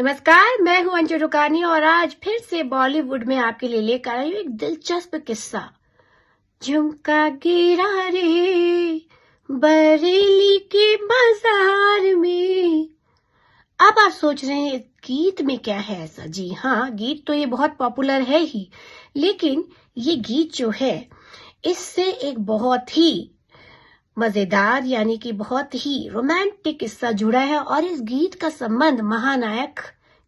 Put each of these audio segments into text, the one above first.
नमस्कार, मैं हूं अंजू रुकानी और आज फिर से बॉलीवुड में आपके लिए लेकर आई हूं एक दिलचस्प किस्सा। झुमका गिरा रे बरेली के बाजार में। अब आप सोच रहे हैं गीत में क्या है ऐसा। जी हाँ, गीत तो ये बहुत पॉपुलर है ही, लेकिन ये गीत जो है इससे एक बहुत ही मजेदार यानी कि बहुत ही रोमांटिक किस्सा जुड़ा है और इस गीत का संबंध महानायक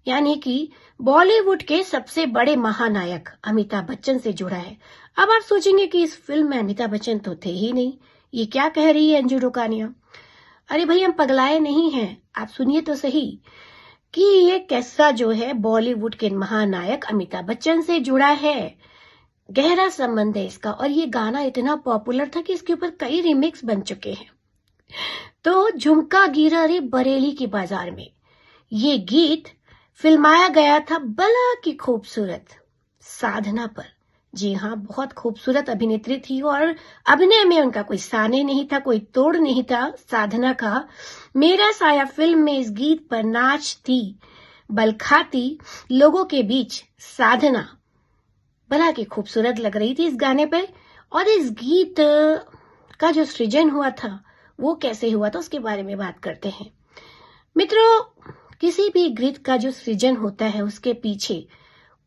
यानी कि बॉलीवुड के सबसे बड़े महानायक अमिताभ बच्चन से जुड़ा है। अब आप सोचेंगे कि इस फिल्म में अमिताभ बच्चन तो थे ही नहीं, ये क्या कह रही है अंजू रुकानिया। अरे भाई, हम पगलाए नहीं हैं, आप सुनिए तो सही कि ये किस्सा जो है बॉलीवुड के महानायक अमिताभ बच्चन से जुड़ा है। गहरा संबंध है इसका और ये गाना इतना पॉपुलर था कि इसके ऊपर कई रिमिक्स बन चुके हैं। तो झुमका गिरा रे बरेली की बाजार में ये गीत फिल्माया गया था बला की खूबसूरत साधना पर। जी हाँ, बहुत खूबसूरत अभिनेत्री थी और अभिनय में उनका कोई साने नहीं था, कोई तोड़ नहीं था साधना का। मेरा साया फिल्म में इस गीत पर नाचती बलखाती लोगों के बीच साधना बला की खूबसूरत लग रही थी इस गाने पे। और इस गीत का जो सृजन हुआ था वो कैसे हुआ था उसके बारे में बात करते हैं। मित्रों, किसी भी गीत का जो सृजन होता है उसके पीछे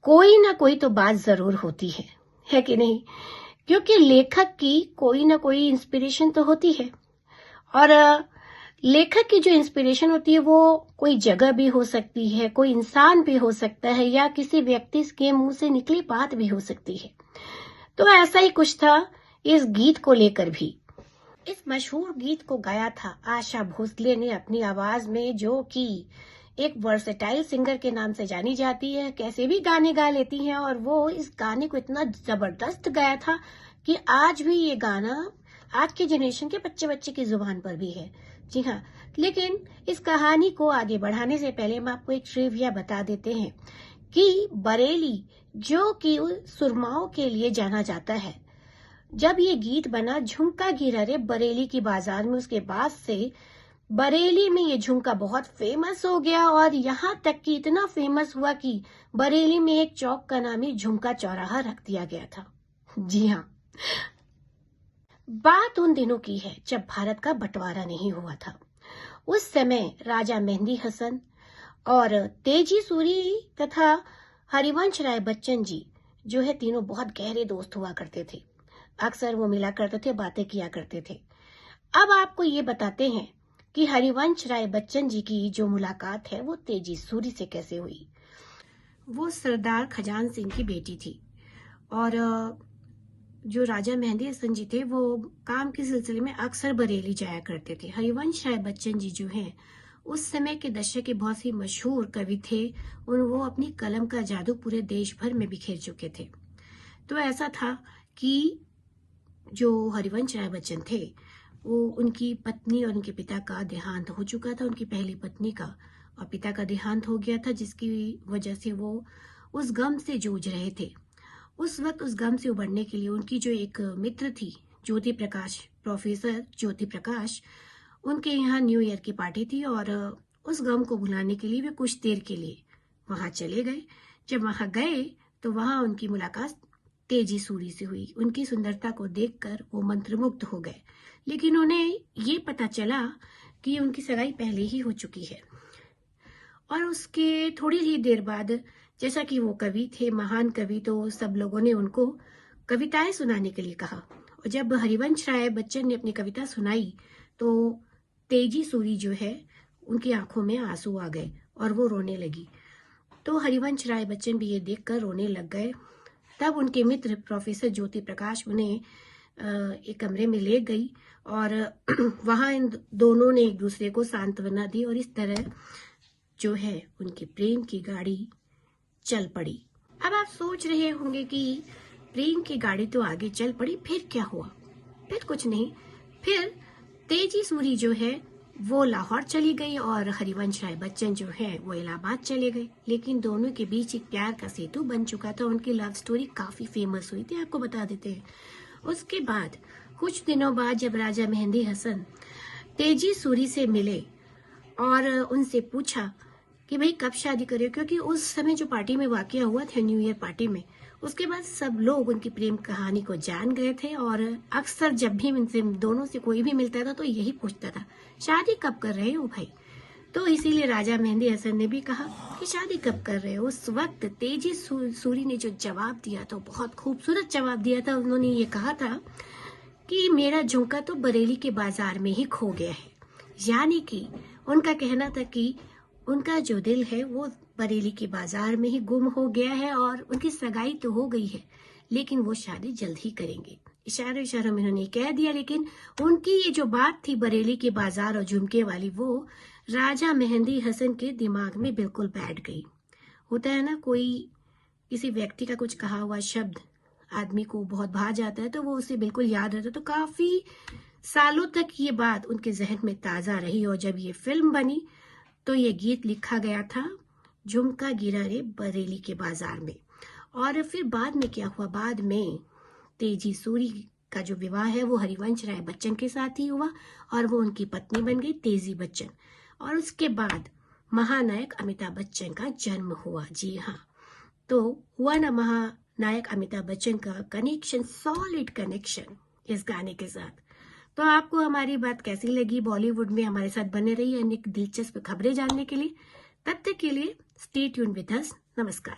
कोई ना कोई तो बात जरूर होती है कि नहीं? क्योंकि लेखक की कोई ना कोई इंस्पिरेशन तो होती है और लेखक की जो इंस्पिरेशन होती है वो कोई जगह भी हो सकती है, कोई इंसान भी हो सकता है या किसी व्यक्ति के मुंह से निकली बात भी हो सकती है। तो ऐसा ही कुछ था इस गीत को लेकर भी। इस मशहूर गीत को गाया था आशा भोसले ने अपनी आवाज में, जो कि एक वर्सेटाइल सिंगर के नाम से जानी जाती है, कैसे भी गाने गा लेती हैं। और वो इस गाने को इतना जबरदस्त गाया था कि आज भी ये गाना आज के जनरेशन के बच्चे बच्चे की जुबान पर भी है। जी हाँ, लेकिन इस कहानी को आगे बढ़ाने से पहले हम आपको एक ट्रिविया बता देते हैं कि बरेली जो कि सुरमाओं के लिए जाना जाता है, जब ये गीत बना झुमका गिरा रे बरेली की बाजार में, उसके बाद से बरेली में ये झुमका बहुत फेमस हो गया और यहाँ तक कि इतना फेमस हुआ कि बरेली में एक चौक का नाम ही झुमका चौराहा रख दिया गया था। जी हाँ, बात उन दिनों की है जब भारत का बंटवारा नहीं हुआ था। उस समय राजा मेहंदी हसन और तेजी सूरी तथा हरिवंश राय बच्चन जी जो है तीनों बहुत गहरे दोस्त हुआ करते थे। अक्सर वो मिला करते थे, बातें किया करते थे। अब आपको ये बताते हैं कि हरिवंश राय बच्चन जी की जो मुलाकात है वो तेजी सूरी से कैसे हुई। वो सरदार खजान सिंह की बेटी थी और जो राजा मेहंदी हसन जी थे वो काम के सिलसिले में अक्सर बरेली जाया करते थे। हरिवंश राय बच्चन जी जो हैं उस समय के दशक के बहुत ही मशहूर कवि थे और वो अपनी कलम का जादू पूरे देश भर में बिखेर चुके थे। तो ऐसा था कि जो हरिवंश राय बच्चन थे वो उनकी पत्नी और उनके पिता का देहांत हो चुका था, उनकी पहली पत्नी का और पिता का देहांत हो गया था, जिसकी वजह से वो उस गम से जूझ रहे थे। उस वक्त उस गम से उबरने के लिए उनकी जो एक मित्र थी ज्योति प्रकाश, प्रोफेसर ज्योति प्रकाश, उनके यहाँ न्यू ईयर की पार्टी थी और उस गम को भुलाने के लिए वे कुछ देर के लिए वहां चले गए। जब वहां गए तो वहां उनकी मुलाकात तेजी सूरी से हुई। उनकी सुंदरता को देखकर वो मंत्रमुग्ध हो गए, लेकिन उन्हें ये पता चला कि उनकी सगाई पहले ही हो चुकी है। और उसके थोड़ी ही देर बाद, जैसा कि वो कवि थे, महान कवि, तो सब लोगों ने उनको कविताएं सुनाने के लिए कहा। और जब हरिवंश राय बच्चन ने अपनी कविता सुनाई तो तेजी सूरी जो है उनकी आंखों में आंसू आ गए और वो रोने लगी। तो हरिवंश राय बच्चन भी ये देखकर रोने लग गए। तब उनके मित्र प्रोफेसर ज्योति प्रकाश उन्हें एक कमरे में ले गई और वहां इन दोनों ने एक दूसरे को सांत्वना दी और इस तरह जो है उनकी प्रेम की गाड़ी चल पड़ी। अब आप सोच रहे होंगे कि प्रेम की गाड़ी तो आगे चल पड़ी, फिर क्या हुआ? फिर कुछ नहीं, फिर तेजी सूरी जो है वो लाहौर चली गई और हरिवंश राय बच्चन जो है वो इलाहाबाद चले गए। लेकिन दोनों के बीच एक प्यार का सेतु बन चुका था। उनकी लव स्टोरी काफी फेमस हुई थी, आपको बता देते हैं। उसके बाद कुछ दिनों बाद जब राजा मेहंदी हसन तेजी सूरी से मिले और उनसे पूछा कि भाई कब शादी करे, क्योंकि उस समय जो पार्टी में वाकया हुआ था, न्यू ईयर पार्टी में, उसके बाद सब लोग उनकी प्रेम कहानी को जान गए थे और अक्सर जब भी इनसे दोनों से कोई भी मिलता था तो यही पूछता था शादी कब कर रहे हो भाई। तो इसीलिए राजा मेहंदी हसन ने भी कहा कि शादी कब कर रहे हो। उस वक्त तेजी सूरी ने जो जवाब दिया था, बहुत खूबसूरत जवाब दिया था। उन्होंने ये कहा था कि मेरा झुमका तो बरेली के बाजार में ही खो गया है। यानी कि उनका कहना था कि उनका जो दिल है वो बरेली के बाजार में ही गुम हो गया है और उनकी सगाई तो हो गई है लेकिन वो शादी जल्द ही करेंगे। इशारों इशारों में उन्होंने कह दिया, लेकिन उनकी ये जो बात थी बरेली के बाजार और झुमके वाली, वो राजा मेहंदी हसन के दिमाग में बिल्कुल बैठ गई। होता है ना, कोई किसी व्यक्ति का कुछ कहा हुआ शब्द आदमी को बहुत भा जाता है तो वो उसे बिल्कुल याद रहता है। तो काफी सालों तक ये बात उनके जहन में ताजा रही और जब ये फिल्म बनी तो ये गीत लिखा गया था, झुमका गिरा रे बरेली के बाजार में। और फिर बाद में क्या हुआ, बाद में तेजी सूरी का जो विवाह है वो हरिवंश राय बच्चन के साथ ही हुआ और वो उनकी पत्नी बन गई तेजी बच्चन। और उसके बाद महानायक अमिताभ बच्चन का जन्म हुआ। जी हाँ, तो हुआ ना महानायक अमिताभ बच्चन का कनेक्शन, सॉलिड कनेक्शन इस गाने के साथ। तो आपको हमारी बात कैसी लगी? बॉलीवुड में हमारे साथ बने रहिए अनेक दिलचस्प खबरें जानने के लिए। तब तक के लिए स्टे ट्यून विद अस। नमस्कार।